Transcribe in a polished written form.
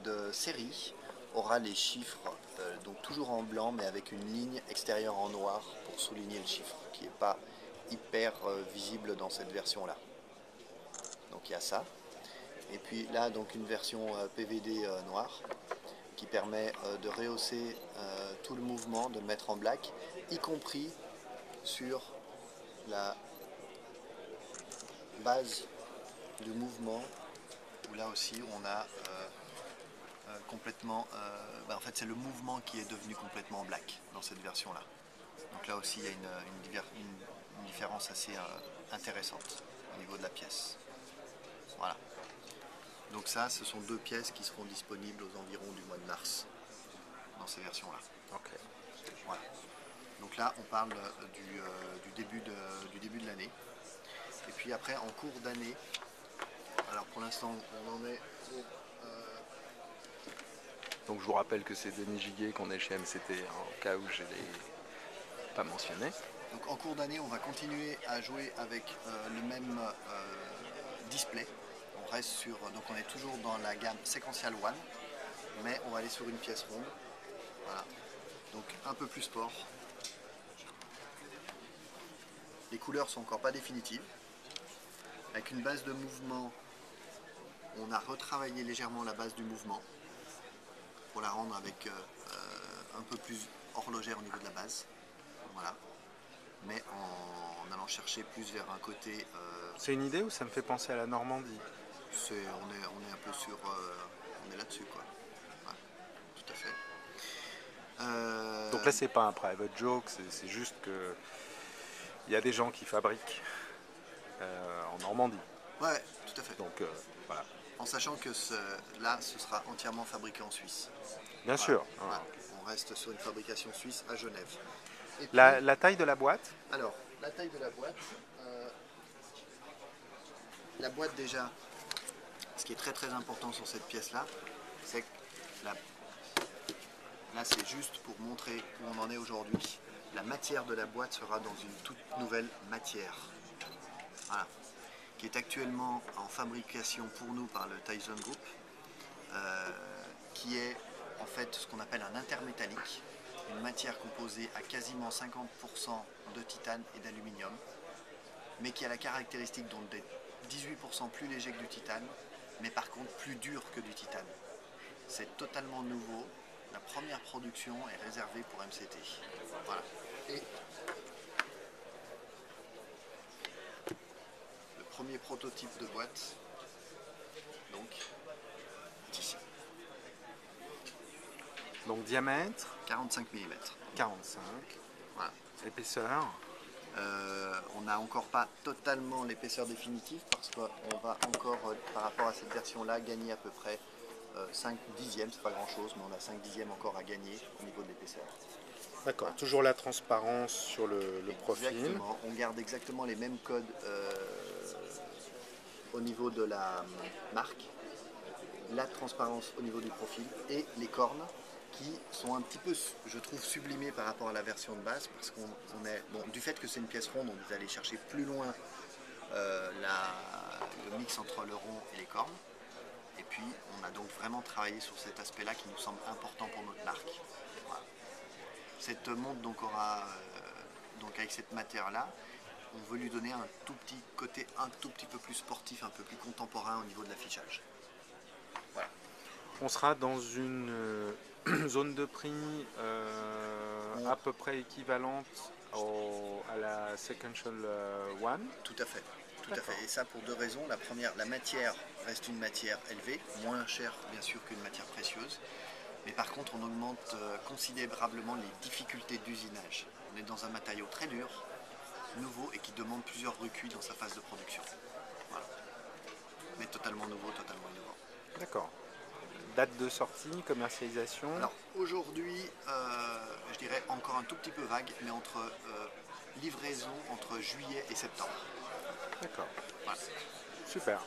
de série aura les chiffres, donc toujours en blanc, mais avec une ligne extérieure en noir pour souligner le chiffre, qui n'est pas hyper visible dans cette version-là. Donc il y a ça. Et puis là, donc une version PVD noire qui permet de rehausser tout le mouvement, de le mettre en black, y compris sur la base du mouvement, où là aussi on a complètement, en fait c'est le mouvement qui est devenu complètement black dans cette version là. Donc là aussi il y a une différence assez intéressante au niveau de la pièce. Voilà. Donc ça, ce sont deux pièces qui seront disponibles aux environs du mois de mars dans ces versions là. Ok. Voilà. Donc là on parle du début de l'année. Et puis après en cours d'année, alors pour l'instant on en est au Donc je vous rappelle que c'est Denis Giguet qu'on est chez MCT, hein, au cas où je ne l'ai pas mentionné. donc en cours d'année, on va continuer à jouer avec le même display. On reste sur, donc on est toujours dans la gamme Sequential One, mais on va aller sur une pièce ronde. Voilà. Donc un peu plus sport. Les couleurs sont encore pas définitives. Avec une base de mouvement, on a retravaillé légèrement la base du mouvement pour la rendre avec un peu plus horlogère au niveau de la base. Voilà. Mais en allant chercher plus vers un côté. C'est une idée ou ça me fait penser à la Normandie? On est un peu sur. On est là-dessus, quoi. Ouais, tout à fait. Donc là, c'est pas un private joke, c'est juste que il y a des gens qui fabriquent en Normandie. Ouais, tout à fait. Donc voilà. En sachant que là, ce sera entièrement fabriqué en Suisse. Bien Voilà. sûr. Voilà. On reste sur une fabrication suisse à Genève. Et puis, La taille de la boîte? alors, la taille de la boîte déjà, ce qui est très très important sur cette pièce-là, c'est que là c'est juste pour montrer où on en est aujourd'hui. La matière de la boîte sera dans une toute nouvelle matière. Voilà. Qui est actuellement en fabrication pour nous par le Tyson Group, qui est en fait ce qu'on appelle un intermétallique, une matière composée à quasiment 50% de titane et d'aluminium, mais qui a la caractéristique d'être 18% plus léger que du titane, mais par contre plus dur que du titane. C'est totalement nouveau. La première production est réservée pour MCT. Voilà. Et le premier prototype de boîte, donc, est ici. Donc diamètre 45 mm. 45. Voilà. Épaisseur On n'a encore pas totalement l'épaisseur définitive parce qu'on va encore, par rapport à cette version-là, gagner à peu près 5 dixièmes, c'est pas grand-chose, mais on a 5 dixièmes encore à gagner au niveau de l'épaisseur. D'accord, toujours la transparence sur le profil. Exactement, on garde exactement les mêmes codes au niveau de la marque, la transparence au niveau du profil et les cornes qui sont un petit peu, je trouve, sublimées par rapport à la version de base parce qu'on est, bon, du fait que c'est une pièce ronde, on est allé chercher plus loin le mix entre le rond et les cornes. Et puis on a donc vraiment travaillé sur cet aspect-là qui nous semble important pour notre marque. Voilà. Cette montre donc aura, donc avec cette matière-là, on veut lui donner un tout petit côté un tout petit peu plus sportif, un peu plus contemporain au niveau de l'affichage. Voilà. On sera dans une zone de prix à peu près équivalente à la Sequential One. Tout à fait. Tout à fait. Et ça pour deux raisons. La première, la matière reste une matière élevée, moins chère bien sûr qu'une matière précieuse. Mais par contre, on augmente considérablement les difficultés d'usinage. On est dans un matériau très dur, nouveau et qui demande plusieurs recuits dans sa phase de production. Voilà. Mais totalement nouveau, totalement innovant. D'accord. Date de sortie, commercialisation? Alors aujourd'hui, je dirais encore un tout petit peu vague, mais entre livraison entre juillet et septembre. D'accord. Voilà. Super.